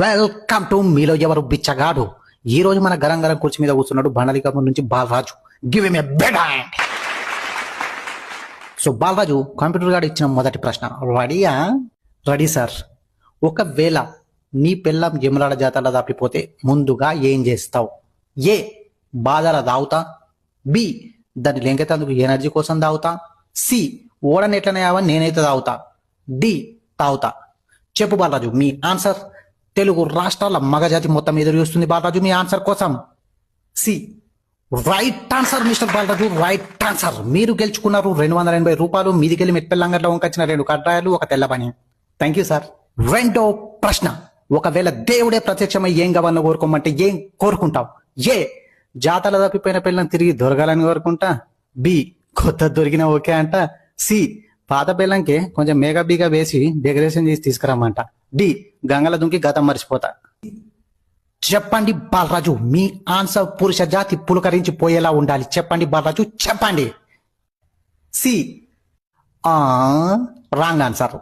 Welcome to మీలో ఎవరు బిచ్చగాడు. ఈ రోజు మన గరం గరం కుర్చీ మీద కూర్చున్నాడు బండలికం నుంచి Balaraju. Give him a big hand. So Balaraju computer గారు ఇచ్చిన మొదటి ప్రశ్న రెడీయా? Ready sir. ఒకవేళ నీ పిల్లం జమలాడ జాతరలో తప్పిపోతే ముందుగా ఏం చేస్తావు? ఏ బాధల తాగుతా, బి దాన్ని లెంకెతందుకు ఎనర్జీ కోసం తాగుతా, సి ఓడని ఎట్లనే నేనైతే తాగుతా, డి తాగుతా. చెప్పు బాలరాజు మీ ఆన్సర్. తెలుగు రాష్ట్రాల మగజాతి మొత్తం ఎదురు చూస్తుంది బాలరాజు మీ ఆన్సర్ కోసం. See right answer mister Balaraju, right answer. మీరు గెలుచుకున్నారు 280 రూపాయలు. మీదికెళ్ళి మెట్పెల్లంగట్లో వంకొచ్చిన 2 కడ్రాయలు, ఒక తెల్ల పని. Thank you sir. రెండో ప్రశ్న, ఒకవేళ దేవుడే ప్రత్యక్షమై ఏం కావాలని కోరుకోమంటే ఏం కోరుకుంటావు? ఏ జాతర తప్పిపోయిన పిల్లని తిరిగి దొరకాలని కోరుకుంటా, బి కొత్త దొరికిన ఓకే అంట, సి పాత పిల్లంకి కొంచెం మేకప్ వేసి డెకరేషన్ చేసి తీసుకురమ్మంట, డి గంగల దుంకి గతం మర్చిపోతా. చెప్పండి బాలరాజు మీ ఆన్సర్. పురుష జాతి పులకరించి పోయేలా ఉండాలి. చెప్పండి బాలరాజు, చెప్పండి. See wrong answer.